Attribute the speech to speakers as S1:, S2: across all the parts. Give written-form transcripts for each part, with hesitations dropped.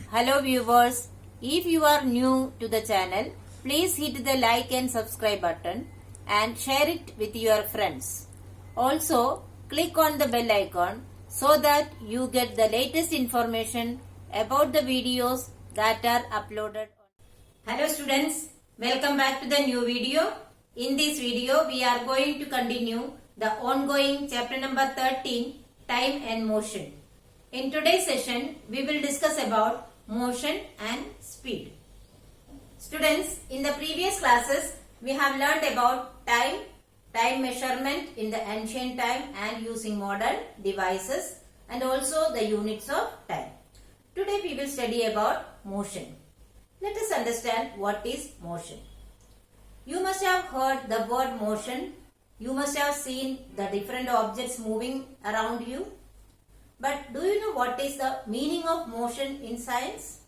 S1: Hello viewers, if you are new to the channel, please hit the like and subscribe button and share it with your friends. Also, click on the bell icon so that you get the latest information about the videos that are uploaded. Hello students, welcome back to the new video. In this video, we are going to continue the ongoing chapter number 13, Time and Motion. In today's session, we will discuss about motion and speed. Students, in the previous classes, we have learned about time measurement in the ancient time and using modern devices and also the units of time. Today we will study about motion. Let us understand what is motion. You must have heard the word motion. You must have seen the different objects moving around you. But do you know what is the meaning of motion in science?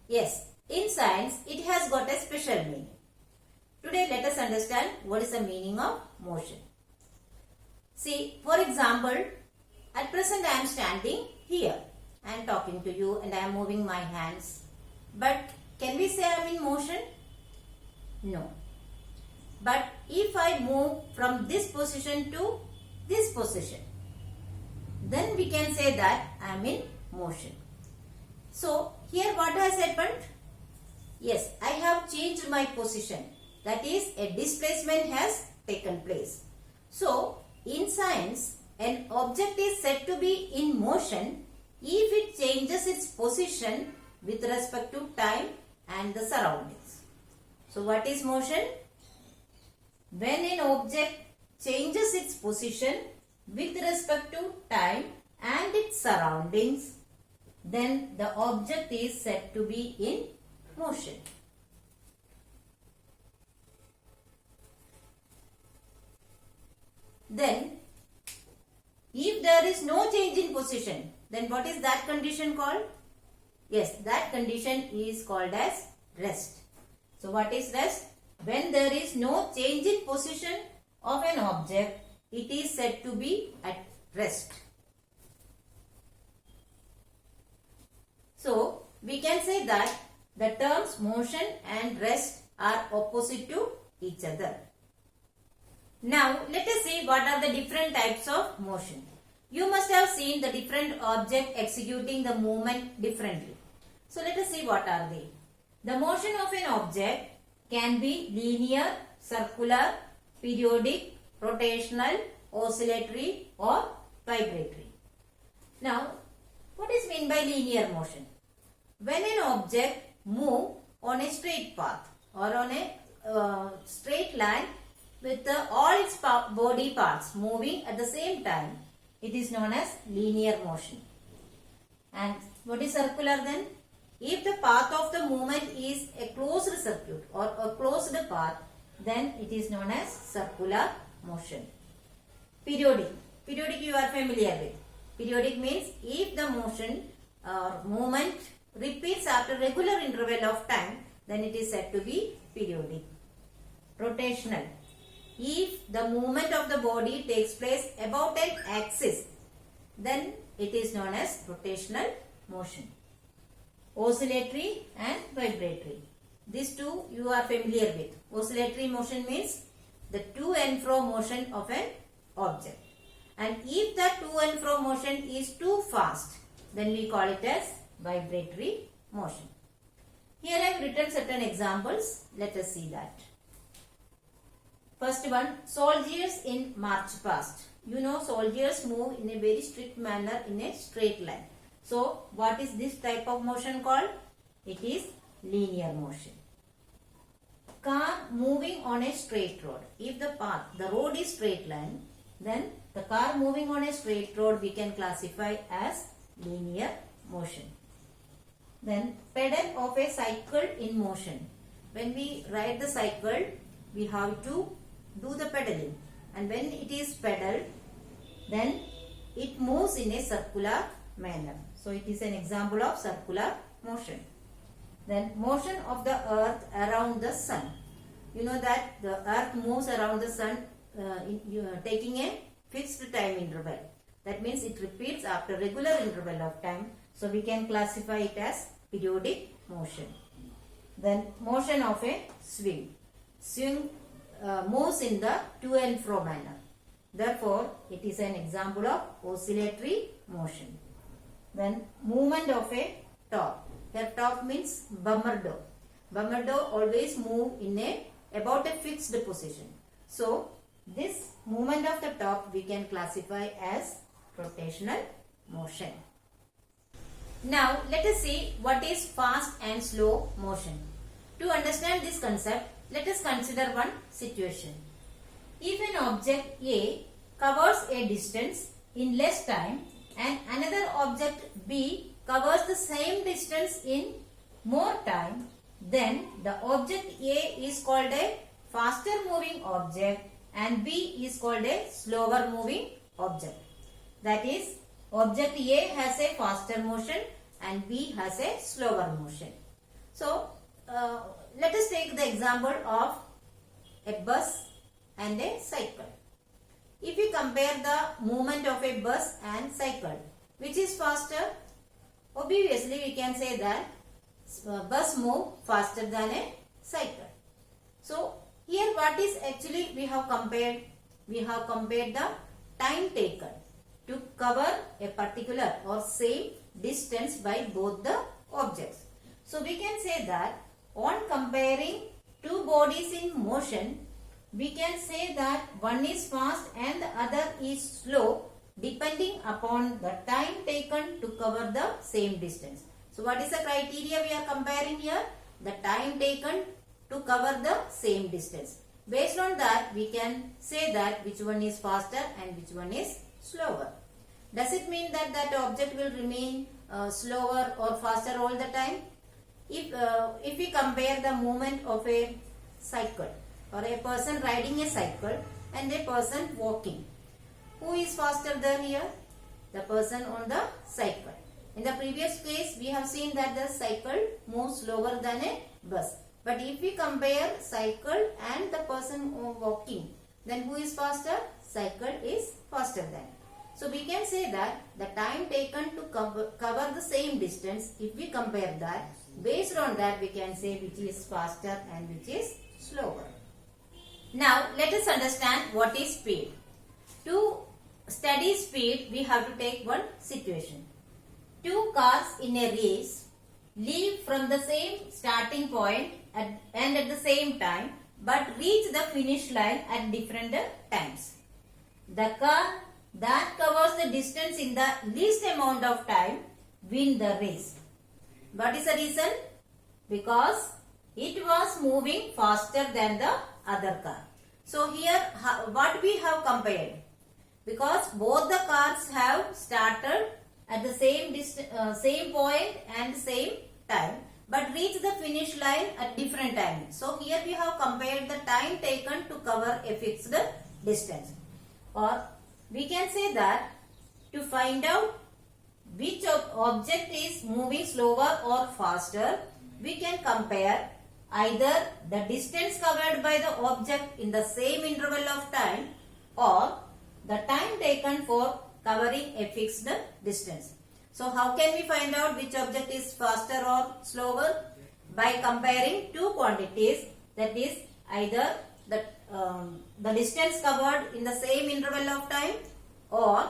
S1: Yes, in science it has got a special meaning. Today let us understand what is the meaning of motion. See, for example, at present I am standing here. I am talking to you and I am moving my hands. But can we say I am in motion? No. But if I move from this position to this position, then we can say that I am in motion. So, here what has happened? Yes, I have changed my position. That is, a displacement has taken place. So, in science, an object is said to be in motion if it changes its position with respect to time and the surroundings. So, what is motion? When an object changes its position with respect to time and its surroundings, then the object is said to be in motion. Then, if there is no change in position, then what is that condition called? Yes, that condition is called as rest. So, what is rest? When there is no change in position of an object, it is said to be at rest. So, we can say that the terms motion and rest are opposite to each other. Now, let us see what are the different types of motion. You must have seen the different objects executing the movement differently. So, let us see what are they. The motion of an object can be linear, circular, periodic, rotational, oscillatory or vibratory. Now, what is meant by linear motion? When an object moves on a straight path or on a straight line with all its body parts moving at the same time, it is known as linear motion. And what is circular then? If the path of the movement is a closed circuit or a closed path, then it is known as circular motion. Periodic. Periodic you are familiar with. Periodic means if the motion or movement repeats after regular interval of time, then it is said to be periodic. Rotational. If the movement of the body takes place about an axis, then it is known as rotational motion. Oscillatory and vibratory. These two you are familiar with. Oscillatory motion means the to and fro motion of an object. And if the to and fro motion is too fast, then we call it as vibratory motion. Here I have written certain examples. Let us see that. First one, soldiers in march past. You know, soldiers move in a very strict manner in a straight line. So, what is this type of motion called? It is linear motion. Car moving on a straight road. If the road is straight line, then the car moving on a straight road we can classify as linear motion. Then, pedal of a cycle in motion. When we ride the cycle, we have to do the pedaling. And when it is pedaled, then it moves in a circular manner. So, it is an example of circular motion. Then, motion of the earth around the sun. You know that the earth moves around the sun taking a fixed time interval. That means it repeats after regular interval of time. So, we can classify it as periodic motion. Then motion of a swing. Swing moves in the to and fro manner. Therefore, it is an example of oscillatory motion. Then movement of a top. Here top means bummer door. Bummer door always move in about a fixed position. So, this movement of the top we can classify as rotational motion. Now, let us see what is fast and slow motion. To understand this concept, let us consider one situation. If an object A covers a distance in less time and another object B covers the same distance in more time, then the object A is called a faster moving object and B is called a slower moving object. That is, object A has a faster motion and B has a slower motion. So, let us take the example of a bus and a cycle. If we compare the movement of a bus and cycle, which is faster? Obviously, we can say that bus move faster than a cycle. So, here what is actually we have compared? We have compared the time taken to cover a particular or same distance by both the objects. So, we can say that on comparing two bodies in motion, we can say that one is fast and the other is slow depending upon the time taken to cover the same distance. So, what is the criteria we are comparing here? The time taken to cover the same distance. Based on that, we can say that which one is faster and which one is slower. Does it mean that that object will remain slower or faster all the time? If we compare the movement of a cycle or a person riding a cycle and a person walking, who is faster there here? The person on the cycle. In the previous case, we have seen that the cycle moves slower than a bus. But if we compare cycle and the person walking, then who is faster? Cycle is faster than. So, we can say that the time taken to cover the same distance, if we compare that, based on that we can say which is faster and which is slower. Now, let us understand what is speed. To study speed, we have to take one situation. Two cars in a race leave from the same starting point and at the same time but reach the finish line at different times. The car that covers the distance in the least amount of time win the race. What is the reason? Because it was moving faster than the other car. So here what we have compared? Because both the cars have started at the same point and same time but reach the finish line at different time. So here we have compared the time taken to cover a fixed distance. Or we can say that to find out which object is moving slower or faster, we can compare either the distance covered by the object in the same interval of time or the time taken for covering a fixed distance. So, how can we find out which object is faster or slower? By comparing two quantities, that is either the distance covered in the same interval of time or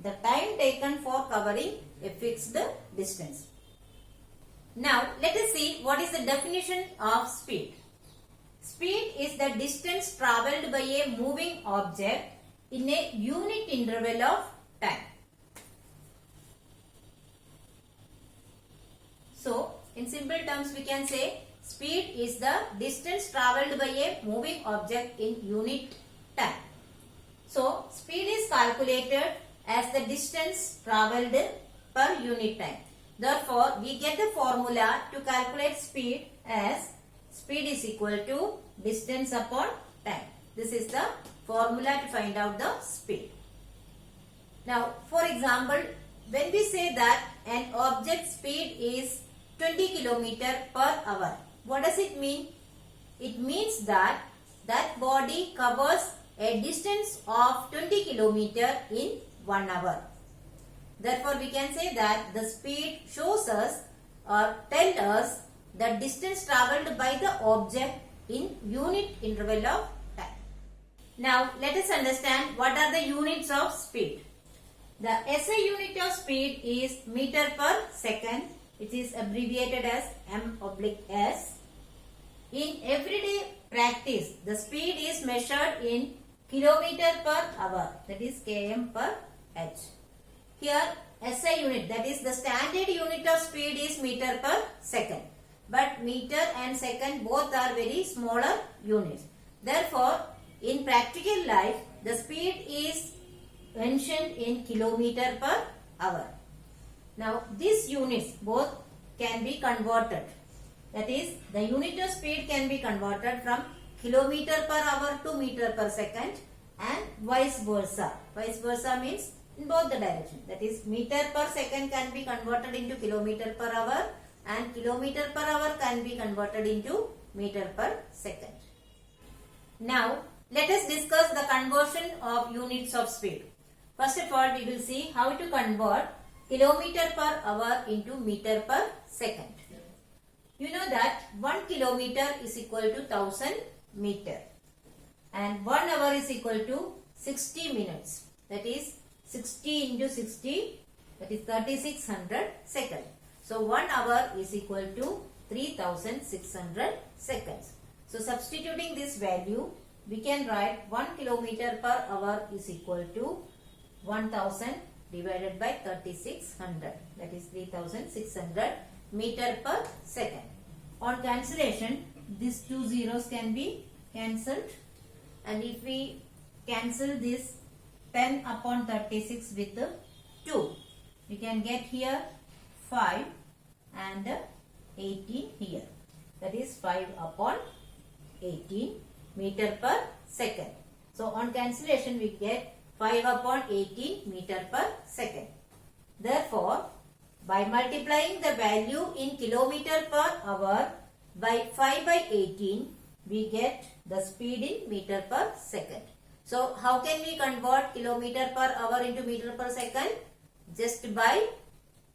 S1: the time taken for covering a fixed distance. Now, let us see what is the definition of speed. Speed is the distance travelled by a moving object in a unit interval of time. So, in simple terms we can say speed is the distance travelled by a moving object in unit time. So, speed is calculated as the distance travelled per unit time. Therefore, we get the formula to calculate speed as speed is equal to distance upon time. This is the formula to find out the speed. Now, for example, when we say that an object speed is 20 km per hour, what does it mean? It means that that body covers a distance of 20 km in 1 hour. Therefore, we can say that the speed shows us or tell us the distance travelled by the object in unit interval of time. Now let us understand what are the units of speed. The SI unit of speed is meter per second, which is abbreviated as m/s. In everyday practice, the speed is measured in kilometer per hour, that is km per h. Here SI unit, that is the standard unit of speed, is meter per second. But meter and second both are very smaller units. Therefore, in practical life, the speed is mentioned in kilometer per hour. Now, these units both can be converted. That is, the unit of speed can be converted from kilometer per hour to meter per second and vice versa. Vice versa means in both the directions. That is, meter per second can be converted into kilometer per hour and kilometer per hour can be converted into meter per second. Now, let us discuss the conversion of units of speed. First of all, we will see how to convert kilometer per hour into meter per second. You know that 1 kilometer is equal to 1000 meter and 1 hour is equal to 60 minutes. That is 60 into 60, that is 3600 seconds. So 1 hour is equal to 3600 seconds. So substituting this value, we can write 1 kilometer per hour is equal to 1000 divided by 3600, that is 3600 meter per second. On cancellation, these two zeros can be cancelled, and if we cancel this 10 upon 36 with 2, we can get here 5 and 18 here. That is 5 upon 18 meter per second. So on cancellation we get 5 upon 18 meter per second. Therefore, by multiplying the value in kilometer per hour by 5 by 18, we get the speed in meter per second. So, how can we convert kilometer per hour into meter per second? Just by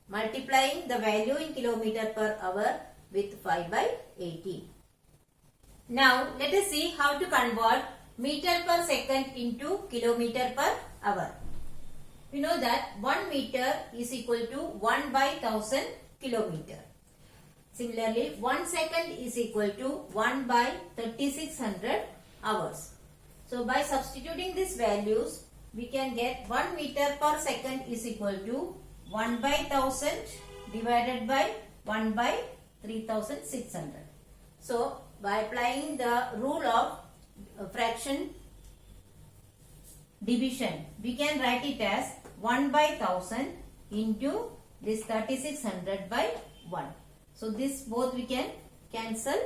S1: multiplying the value in kilometer per hour with 5 by 18. Now, let us see how to convert meter per second into kilometer per hour. We know that 1 meter is equal to 1 by 1000 kilometer. Similarly, 1 second is equal to 1 by 3600 hours. So, by substituting these values, we can get 1 meter per second is equal to 1 by 1000 divided by 1 by 3600. So, by applying the rule of fraction division, we can write it as 1 by 1000 into this 3600 by 1. So this both we can cancel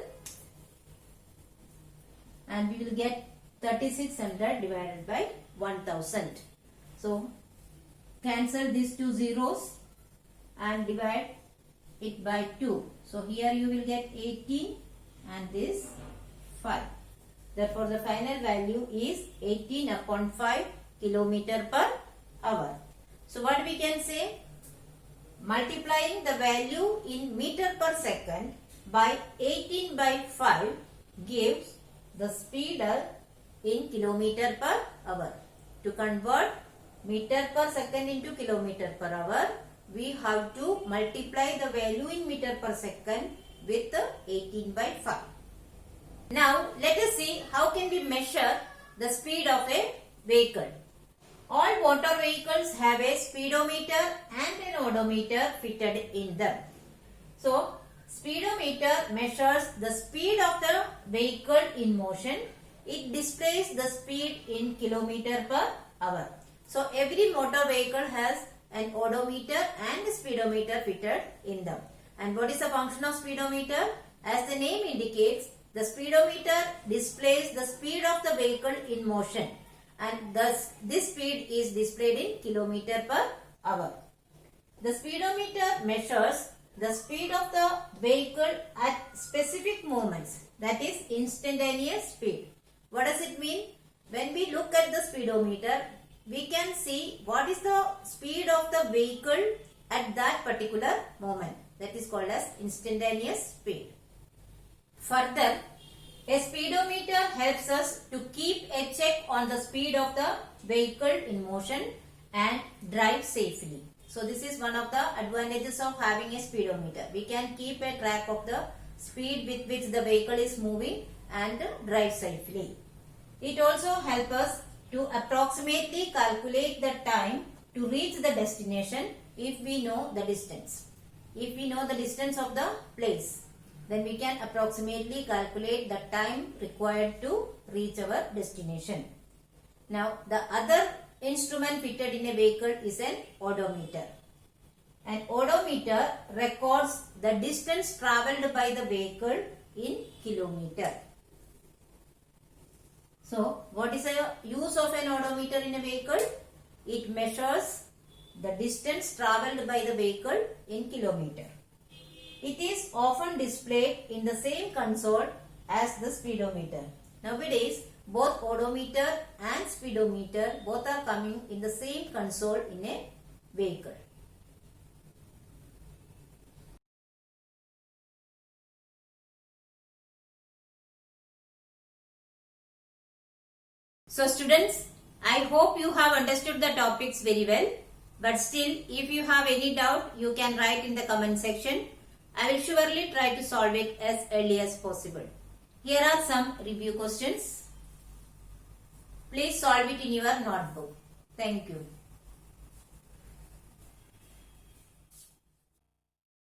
S1: and we will get 3600 divided by 1000. So cancel these two zeros and divide it by 2. So here you will get 18 and this 5. Therefore, the final value is 18 upon 5 kilometer per hour. So, what we can say? Multiplying the value in meter per second by 18 by 5 gives the speed in kilometer per hour. To convert meter per second into kilometer per hour, we have to multiply the value in meter per second with 18 by 5. Now, let us see how can we measure the speed of a vehicle. All motor vehicles have a speedometer and an odometer fitted in them. So, speedometer measures the speed of the vehicle in motion. It displays the speed in kilometer per hour. So, every motor vehicle has an odometer and a speedometer fitted in them. And what is the function of speedometer? As the name indicates, the speedometer displays the speed of the vehicle in motion, and thus this speed is displayed in kilometer per hour. The speedometer measures the speed of the vehicle at specific moments, that is instantaneous speed. What does it mean? When we look at the speedometer, we can see what is the speed of the vehicle at that particular moment. That is called as instantaneous speed. Further, a speedometer helps us to keep a check on the speed of the vehicle in motion and drive safely. So this is one of the advantages of having a speedometer. We can keep a track of the speed with which the vehicle is moving and drive safely. It also helps us to approximately calculate the time to reach the destination if we know the distance. If we know the distance of the place, then we can approximately calculate the time required to reach our destination. Now, the other instrument fitted in a vehicle is an odometer. An odometer records the distance travelled by the vehicle in kilometer. So, what is the use of an odometer in a vehicle? It measures the distance travelled by the vehicle in kilometer. It is often displayed in the same console as the speedometer. Nowadays, both odometer and speedometer both are coming in the same console in a vehicle. So students, I hope you have understood the topics very well. But still, if you have any doubt, you can write in the comment section. I will surely try to solve it as early as possible. Here are some review questions. Please solve it in your notebook. Thank you.